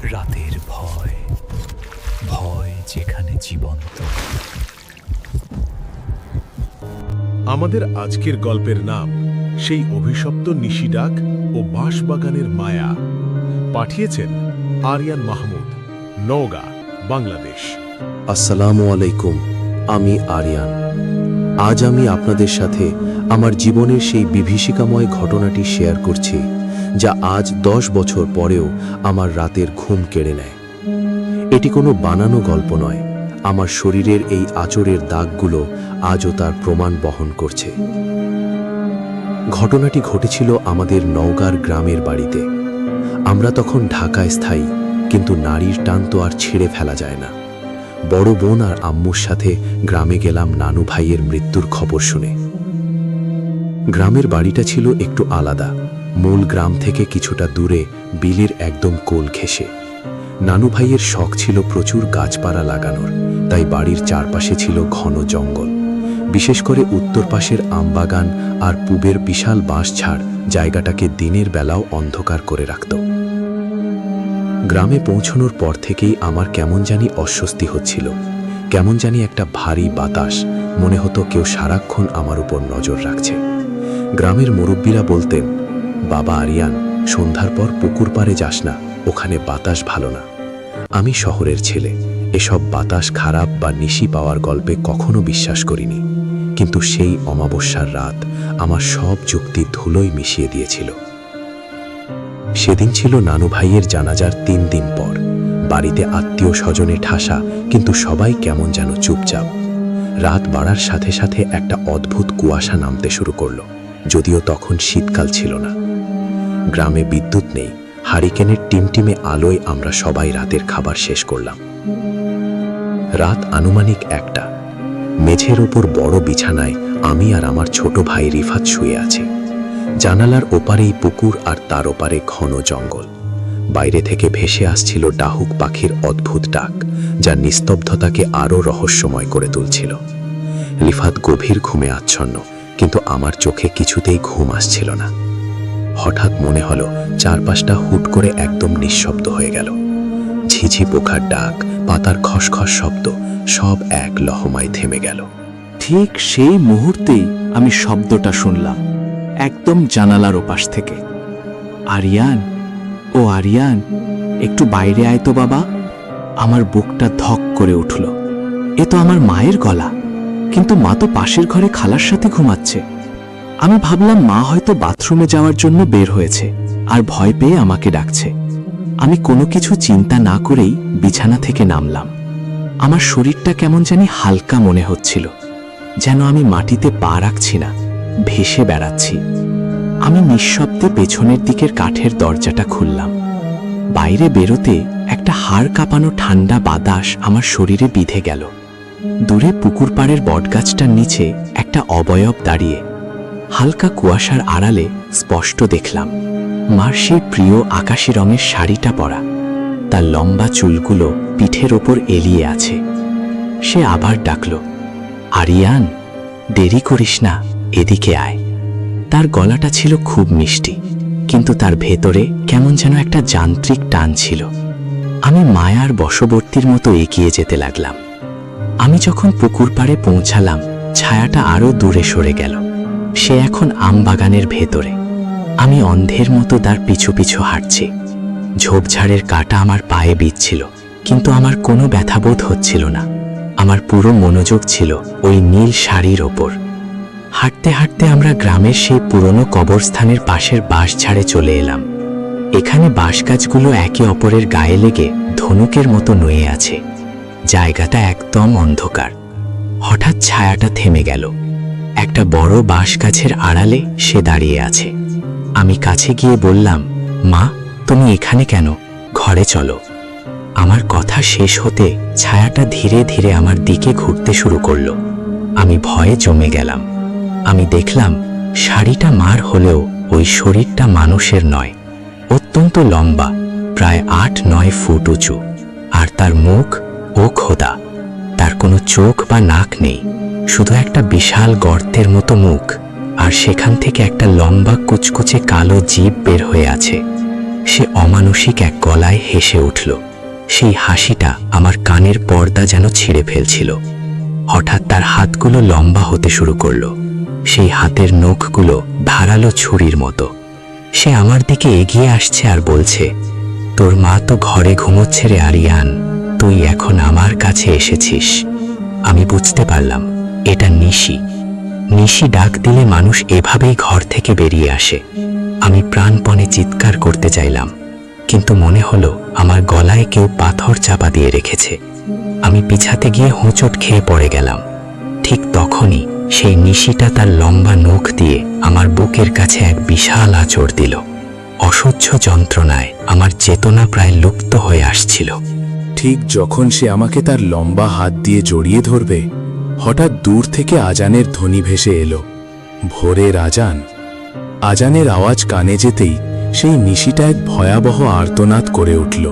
রাতের ভয়, ভয় যেখানে জীবন্ত। আমাদের আজকের গল্পের নাম সেই অভিশপ্ত নিশিডাক ও বাঁশবাগানের মায়া। পাঠিয়েছেন আরিয়ান মাহমুদ, নওগাঁ, বাংলাদেশ। আসসালামু আলাইকুম, আমি আরিয়ান। আজ আমি আপনাদের সাথে আমার জীবনের সেই বিভীষিকাময় ঘটনাটি শেয়ার করছি, যা আজ 10 বছর পরেও আমার রাতের ঘুম কেড়ে নেয়। এটি কোনো বানানো গল্প নয়, আমার শরীরের এই আঁচড়ের দাগগুলো আজও তার প্রমাণ বহন করছে। ঘটনাটি ঘটেছিল আমাদের নওগাঁর গ্রামের বাড়িতে। আমরা তখন ঢাকায় স্থায়ী, কিন্তু নারীর টান তো আর ছেড়ে ফেলা যায় না। বড় বোন আর আম্মুর সাথে গ্রামে গেলাম নানু ভাইয়ের মৃত্যুর খবর শুনে। গ্রামের বাড়িটা ছিল একটু আলাদা, মূল গ্রাম থেকে কিছুটা দূরে, বিলের একদম কোল ঘেঁষে। নানু ভাইয়ের শখ ছিল প্রচুর গাছপালা লাগানোর, তাই বাড়ির চারপাশে ছিল ঘন জঙ্গল। বিশেষ করে উত্তর পাশের আমবাগান আর পূবের বিশাল বাঁশঝাড় জায়গাটাকে দিনের বেলাও অন্ধকার করে রাখত। গ্রামে পৌঁছানোর পর থেকেই আমার কেমন জানি অস্বস্তি হচ্ছিল। কেমন জানি একটা ভারী বাতাস, মনে হতো কেউ সারাক্ষণ আমার উপর নজর রাখছে। গ্রামের মুরব্বীরা বলতেন, বাবা আরিয়ান, সন্ধ্যার পর পুকুর পাড়ে যাস না, ওখানে বাতাস ভালো না। আমি শহরের ছেলে, এসব বাতাস খারাপ বা নিশি পাওয়ার গল্পে কখনো বিশ্বাস করিনি। কিন্তু সেই অমাবস্যার রাত আমার সব যুক্তি ধুলোয় মিশিয়ে দিয়েছিল। সেদিন ছিল নানু ভাইয়ের জানাজার 3 দিন পর। বাড়িতে আত্মীয় স্বজনে ঠাসা, কিন্তু সবাই কেমন যেন চুপচাপ। রাত বাড়ার সাথে সাথে একটা অদ্ভুত কুয়াশা নামতে শুরু করলো, যদিও তখন শীতকাল ছিল না। গ্রামে বিদ্যুৎ নেই, হারিকেনের টিমটিমে আলোয় আমরা সবাই রাতের খাবার শেষ করলাম। রাত আনুমানিক 1টা। মেঝের ওপর বড় বিছানায় আমি আর আমার ছোট ভাই রিফাত শুয়ে আছে। জানালার ওপারেই পুকুর আর তার ওপারে ঘন জঙ্গল। বাইরে থেকে ভেসে আসছিল ডাহুক পাখির অদ্ভুত ডাক, যা নিস্তব্ধতাকে আরও রহস্যময় করে তুলছিল। রিফাত গভীর ঘুমে আচ্ছন্ন, কিন্তু আমার চোখে কিছুতেই ঘুম আসছিল না। হঠাৎ মনে হলো চারপাশটা হুট করে একদম নিঃশব্দ হয়ে গেল। ঝিঝি পোকার ডাক, পাতার খসখস শব্দ, সব এক লহমায় থেমে গেল। ঠিক সেই মুহূর্তেই আমি শব্দটা শুনলাম, একদম জানালার ওপাশ থেকে। আরিয়ান, ও আরিয়ান, একটু বাইরে আয় তো বাবা। আমার বুকটা ধক করে উঠল। এ তো আমার মায়ের গলা, কিন্তু মা তো পাশের ঘরে খালার সাথে ঘুমাচ্ছে। আমি ভাবলাম মা হয়তো বাথরুমে যাওয়ার জন্য বের হয়েছে আর ভয় পেয়ে আমাকে ডাকছে। আমি কোনো কিছু চিন্তা না করেই বিছানা থেকে নামলাম। আমার শরীরটা কেমন জানি হালকা মনে হচ্ছিল, যেন আমি মাটিতে পা রাখছি না, ভেসে বেড়াচ্ছি। আমি নিঃশব্দে পেছনের দিকের কাঠের দরজাটা খুললাম। বাইরে বেরোতে একটা হাড় কাঁপানো ঠান্ডা বাতাস আমার শরীরে বিঁধে গেল। দূরে পুকুর পাড়ের বটগাছটার নিচে একটা অবয়ব দাঁড়িয়ে। হালকা কুয়াশার আড়ালে স্পষ্ট দেখলাম মার সেই প্রিয় আকাশি রঙের শাড়িটা পরা। তার লম্বা চুলগুলো পিঠের ওপর এলিয়ে আছে। সে আবার ডাকল, আরিয়ান, দেরি করিস না, এদিকে আয়। তার গলাটা ছিল খুব মিষ্টি, কিন্তু তার ভেতরে কেমন যেন একটা যান্ত্রিক টান ছিল। আমি মায়ার বশবর্তীর মতো এগিয়ে যেতে লাগলাম। আমি যখন পুকুর পাড়ে পৌঁছালাম, ছায়াটা আরো দূরে সরে গেল। সে এখন আমবাগানের ভেতরে। আমি অন্ধের মতো তার পিছু পিছু হাঁটছি। ঝোপঝাড়ের কাঁটা আমার পায়ে বিঁধছিল, কিন্তু আমার কোনো ব্যথাবোধ হচ্ছিল না। আমার পুরো মনোযোগ ছিল ওই নীল শাড়ির ওপর। হাঁটতে হাঁটতে আমরা গ্রামের সেই পুরনো কবরস্থানের পাশের বাঁশঝাড়ে চলে এলাম। এখানে বাঁশগাছগুলো একে অপরের গায়ে লেগে ধনুকের মতো নুয়ে আছে। জায়গাটা একদম অন্ধকার। হঠাৎ ছায়াটা থেমে গেল। একটা বড় বাঁশ গাছের আড়ালে সে দাঁড়িয়ে আছে। আমি কাছে গিয়ে বললাম, মা, তুমি এখানে কেন? ঘরে চলো। আমার কথা শেষ হতে ছায়াটা ধীরে ধীরে আমার দিকে ঘুরতে শুরু করলো। আমি ভয়ে জমে গেলাম। আমি দেখলাম শাড়িটা মার হলেও ওই শরীরটা মানুষের নয়। অত্যন্ত লম্বা, প্রায় 8-9 ফুট উঁচু। আর তার মুখ, ও খোদা, তার কোনো চোখ বা নাক নেই, শুধু একটা বিশাল গর্তের মতো মুখ, আর সেখান থেকে একটা লম্বা কুচকুচে কালো জিভ বের হয়ে আছে। সে অমানসিক এক গলায় হেসে উঠল। সেই হাসিটা আমার কানের পর্দা যেন ছিঁড়ে ফেলছিল। হঠাৎ তার হাতগুলো লম্বা হতে শুরু করলো। সেই হাতের নখগুলো ধারালো ছুরির মতো। সে আমার দিকে এগিয়ে আসছে আর বলছে, তোর মা তো ঘরে ঘুমোচ্ছে রে আরিয়ান, তুই এখন আমার কাছে এসেছিস। আমি বুঝতে পারলাম এটা নিশি। নিশি ডাক দিলে মানুষ এভাবেই ঘর থেকে বেরিয়ে আসে। আমি প্রাণপণে চিৎকার করতে চাইলাম, কিন্তু মনে হলো আমার গলায় কেউ পাথর চাপা দিয়ে রেখেছে। আমি পিছাতে গিয়ে হোঁচট খেয়ে পড়ে গেলাম। ঠিক তখনই সেই নিশিটা তার লম্বা নখ দিয়ে আমার বুকের কাছে এক বিশাল আঁচড় দিল। অসহ্য যন্ত্রণায় আমার চেতনা প্রায় লুপ্ত হয়ে আসছিল। ঠিক যখন সে আমাকে তার লম্বা হাত দিয়ে জড়িয়ে ধরবে, হঠাৎ দূর থেকে আজানের ধ্বনি ভেসে এলো। ভোরের আজান। আজানের আওয়াজ কানে যেতেই সেই নিশিটা এক ভয়াবহ আর্তনাদ করে উঠল।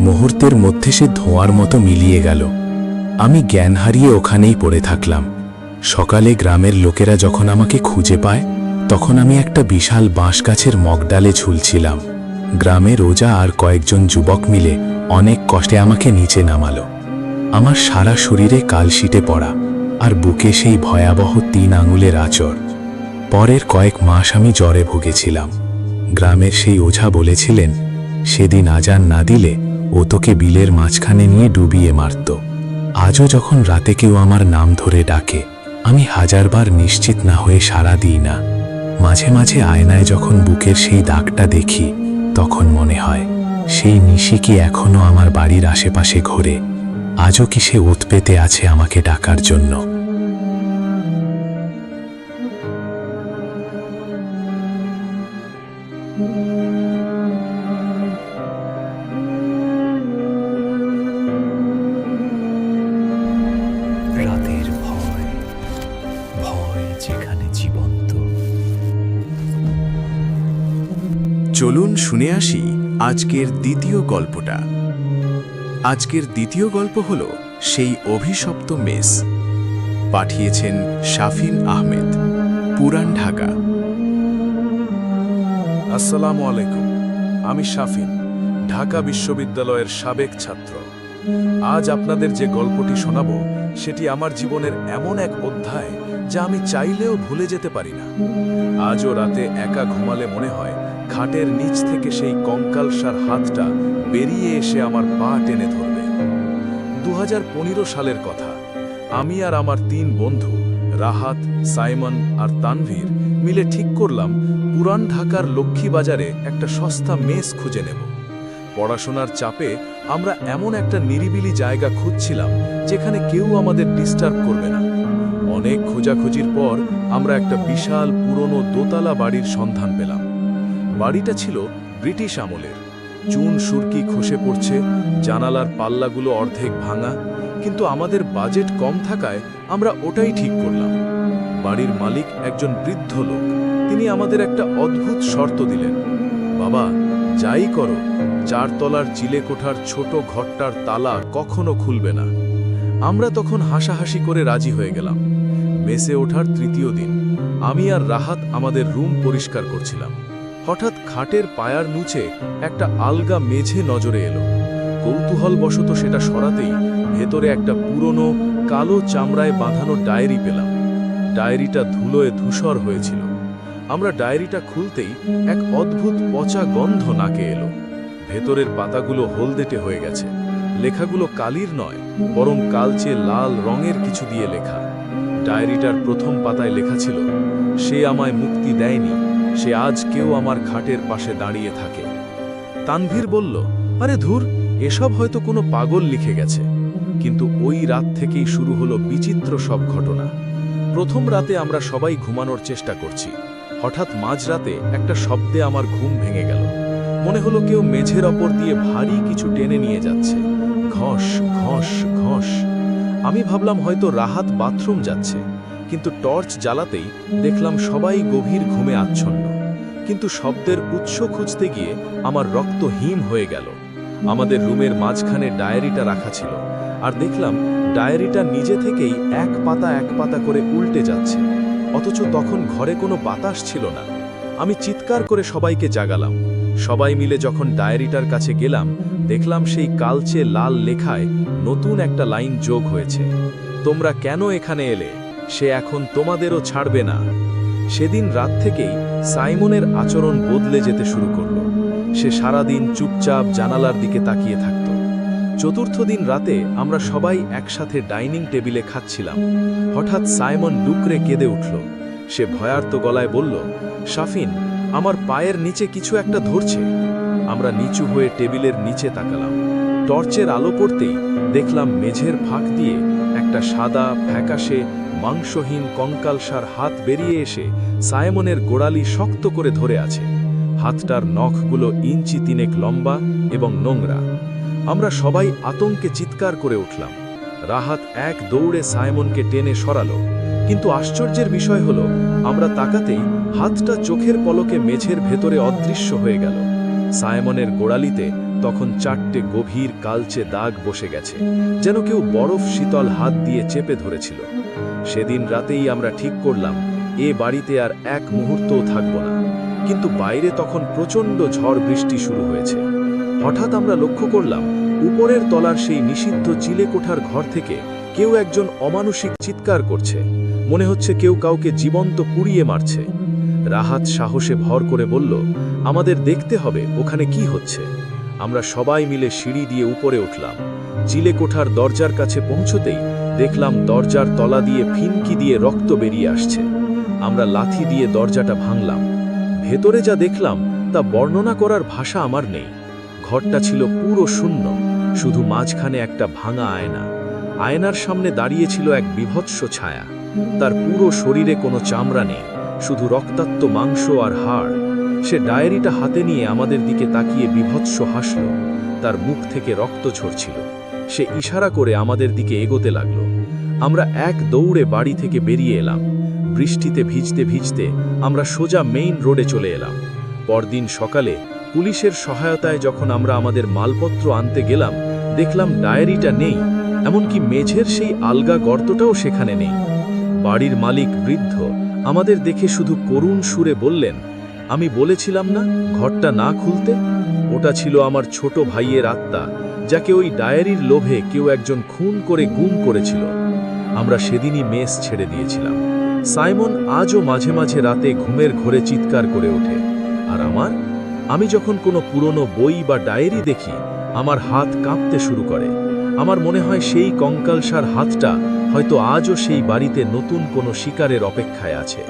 মুহূর্তের মধ্যে সে ধোঁয়ার মতো মিলিয়ে গেল। আমি জ্ঞান হারিয়ে ওখানেই পড়ে থাকলাম। সকালে গ্রামের লোকেরা যখন আমাকে খুঁজে পায়, তখন আমি একটা বিশাল বাঁশ গাছের মগডালে ঝুলছিলাম। গ্রামের ওজা আর কয়েকজন যুবক মিলে অনেক কষ্টে আমাকে নিচে নামালো। আমার সারা শরীরে কালশিটে পড়া, আর বুকে সেই ভয়াবহ 3 আঙুলের আঁচড়। পরের কয়েক মাস আমি জ্বরে ভুগেছিলাম। গ্রামের সেই ওঝা বলেছিলেন, সেদিন আজান না দিলে ও তোকে বিলের মাঝখানে নিয়ে ডুবিয়ে মারত। আজও যখন রাতে কেউ আমার নাম ধরে ডাকে, আমি হাজারবার নিশ্চিত না হয়ে সাড়া দিই না। মাঝে মাঝে আয়নায় যখন বুকের সেই দাগটা দেখি, তখন মনে হয় সেই নিশি কি এখনো আমার বাড়ির আশেপাশে ঘোরে, আজও কি সে ওত পেতে আছে আমাকে ডাকার জন্য। রাতের ভয়, ভয় যেখানে জীবন্ত। চলুন শুনে আসি আজকের দ্বিতীয় গল্পটা। আজকের দ্বিতীয় গল্প হল সেই অভিশপ্ত মেস। পাঠিয়েছেন শাফিন আহমেদ, পুরান ঢাকা। আসসালামু আলাইকুম। আমি শাফিন, ঢাকা বিশ্ববিদ্যালয়ের সাবেক ছাত্র। আজ আপনাদের যে গল্পটি শোনাব, সেটি আমার জীবনের এমন এক অধ্যায় যা আমি চাইলেও ভুলে যেতে পারি না। আজও রাতে একা ঘুমালে মনে হয় খাটের নিচ থেকে সেই কঙ্কালসার হাতটা বেরিয়ে এসে আমার পা টেনে ধরবে। 2015 সালের কথা। আমি আর আমার 3 বন্ধু রাহাত, সাইমন আর তানভীর মিলে ঠিক করলাম পুরান ঢাকার লক্ষ্মীবাজারে একটা সস্তা মেস খুঁজে নেব। পড়াশোনার চাপে আমরা এমন একটা নিরিবিলি জায়গা খুঁজছিলাম যেখানে কেউ আমাদের ডিস্টার্ব করবে না। অনেক খোঁজাখুঁজির পর আমরা একটা বিশাল পুরনো দোতলা বাড়ির সন্ধান পেলাম। বাড়িটা ছিল ব্রিটিশ আমলের। চুন সুরকি খসে পড়ছে, জানালার পাল্লাগুলো অর্ধেক ভাঙা, কিন্তু আমাদের বাজেট কম থাকায় আমরা ওটাই ঠিক করলাম। বাড়ির মালিক একজন বৃদ্ধ লোক। তিনি আমাদের একটা অদ্ভুত শর্ত দিলেন, বাবা যাই করো, 4 তলার চিলে কোঠার ছোট ঘরটার তালা কখনো খুলবে না। আমরা তখন হাসাহাসি করে রাজি হয়ে গেলাম। মেসে ওঠার 3য় দিন আমি আর রাহাত আমাদের রুম পরিষ্কার করছিলাম। হঠাৎ খাটের পায়ার নুচে একটা আলগা মেঝে নজরে এলো। কৌতূহলবশত সেটা সরাতেই ভেতরে একটা পুরনো কালো চামড়ায় বাঁধানো ডায়েরি পেলাম। ডায়েরিটা ধুলোয় ধূসর হয়েছিল। আমরা ডায়েরিটা খুলতেই এক অদ্ভুত পচা গন্ধ নাকে এলো। ভেতরের পাতাগুলো হলদেটে হয়ে গেছে। লেখাগুলো কালির নয়, বরং কালচে লাল রঙের কিছু দিয়ে লেখা। ডায়েরিটার প্রথম পাতায় লেখা ছিল, সে আমায় মুক্তি দেয়নি, সে আজ কেউ আমার খাটের পাশে দাঁড়িয়ে থাকে। তানভীর বলল, আরে ধুর, এসব হয়তো কোনো পাগল লিখে গেছে। কিন্তু ওই রাত থেকেই শুরু হলো বিচিত্র সব ঘটনা। প্রথম রাতে আমরা সবাই ঘুমানোর চেষ্টা করছি। হঠাৎ মাঝরাতে একটা শব্দে আমার ঘুম ভেঙে গেল। মনে হলো কেউ মেঝের ওপর দিয়ে ভারী কিছু টেনে নিয়ে যাচ্ছে। ঘষ ঘষ ঘষ। আমি ভাবলাম হয়তো রাহাত বাথরুম যাচ্ছে, কিন্তু টর্চ জ্বালাতেই দেখলাম সবাই গভীর ঘুমে আচ্ছন্ন। কিন্তু শব্দের উৎস খুঁজতে গিয়ে আমার রক্ত হিম হয়ে গেল। আমাদের রুমের মাঝখানে ডায়েরিটা রাখা ছিল, আর দেখলাম ডায়েরিটা নিজে থেকেই এক পাতা করে উল্টে যাচ্ছে। অথচ তখন ঘরে কোনো বাতাস ছিল না। আমি চিৎকার করে সবাইকে জাগালাম। সবাই মিলে যখন ডায়েরিটার কাছে গেলাম, দেখলাম সেই কালচে লাল লেখায় নতুন একটা লাইন যোগ হয়েছে। তোমরা কেন এখানে এলে? সে এখন তোমাদেরও ছাড়বে না। সেদিন রাত থেকেই সাইমনের আচরণ বদলে যেতে শুরু করল। সে সারাদিন চুপচাপ জানালার দিকে তাকিয়ে থাকত। চতুর্থ দিন রাতে আমরা সবাই একসাথে ডাইনিং টেবিলে খাচ্ছিলাম। হঠাৎ সাইমন ডুকরে কেঁদে উঠল। সে ভয়ার্ত গলায় বলল, শাফিন, আমার পায়ের নিচে কিছু একটা ধরছে। আমরা নিচু হয়ে টেবিলের নিচে তাকালাম। টর্চের আলো পড়তেই দেখলাম মেঝের ফাঁক দিয়ে একটা সাদা ফ্যাকাশে মাংসহীন কঙ্কালসার হাত বেরিয়ে এসে সাইমনের গোড়ালি শক্ত করে ধরে আছে। হাতটার নখগুলো ইঞ্চি তিনেক লম্বা এবং নোংরা। আমরা সবাই আতঙ্কে চিৎকার করে উঠলাম। রাহাত এক দৌড়ে সাইমনকে টেনে সরালো, কিন্তু আশ্চর্যের বিষয় হলো আমরা তাকাতেই হাতটা চোখের পলকে মেঝের ভেতরে অদৃশ্য হয়ে গেল। সাইমনের গোড়ালিতে তখন 4টে গভীর কালচে দাগ বসে গেছে, যেন কেউ বরফ শীতল হাত দিয়ে চেপে ধরেছিল। সেদিন রাতেই আমরা ঠিক করলাম এ বাড়িতে আর এক মুহূর্তও থাকব না। কিন্তু বাইরে তখন প্রচণ্ড ঝড় বৃষ্টি শুরু হয়েছে। হঠাৎ আমরা লক্ষ্য করলাম উপরের তলার সেই নিষিদ্ধ চিলেকোঠার ঘর থেকে কেউ একজন অমানুষিক চিৎকার করছে। মনে হচ্ছে কেউ কাউকে জীবন্ত পুড়িয়ে মারছে। রাহাত সাহসে ভর করে বলল, আমাদের দেখতে হবে ওখানে কি হচ্ছে। আমরা সবাই মিলে সিঁড়ি দিয়ে উপরে উঠলাম। চিলেকোঠার দরজার কাছে পৌঁছতেই দেখলাম দরজার তলা দিয়ে ফিনকি দিয়ে রক্ত বেরিয়ে আসছে। আমরা লাথি দিয়ে দরজাটা ভাঙলাম। ভেতরে যা দেখলাম তা বর্ণনা করার ভাষা আমার নেই। ঘরটা ছিল পুরো শূন্য, শুধু মাঝখানে একটা ভাঙা আয়না। আয়নার সামনে দাঁড়িয়ে ছিল এক বিভৎস ছায়া। তার পুরো শরীরে কোনো চামড়া নেই, শুধু রক্তাক্ত মাংস আর হাড়। সে ডায়েরিটা হাতে নিয়ে আমাদের দিকে তাকিয়ে বিভৎস হাসল। তার মুখ থেকে রক্ত ঝরছিল। সে ইশারা করে আমাদের দিকে এগোতে লাগল। আমরা এক দৌড়ে বাড়ি থেকে বেরিয়ে এলাম। বৃষ্টিতে ভিজতে ভিজতে আমরা সোজা মেইন রোডে চলে এলাম। পরদিন সকালে পুলিশের সহায়তায় যখন আমরা আমাদের মালপত্র আনতে গেলাম, দেখলাম ডায়েরিটা নেই, এমনকি মেঝের সেই আলগা গর্তটাও সেখানে নেই। বাড়ির মালিক বৃদ্ধ আমাদের দেখে শুধু করুণ সুরে বললেন, আমি বলেছিলাম না ঘরটা না খুলতে? ওটা ছিল আমার ছোট ভাইয়ের আত্মা, যাকে ওই ডায়েরির লোভে কেউ একজন খুন করে গুম করেছিল। আমরা সেদিনই মেস ছেড়ে দিয়েছিলাম। সাইমন আজও মাঝে মাঝে রাতে ঘুমের ঘোরে চিৎকার করে ওঠে। আর আমি যখন কোনো পুরনো বই বা ডায়েরি দেখি, আমার হাত কাঁপতে শুরু করে। আমার মনে হয় সেই কঙ্কালসার হাতটা হয়তো আজও সেই বাড়িতে নতুন কোনো শিকারের অপেক্ষায় আছে।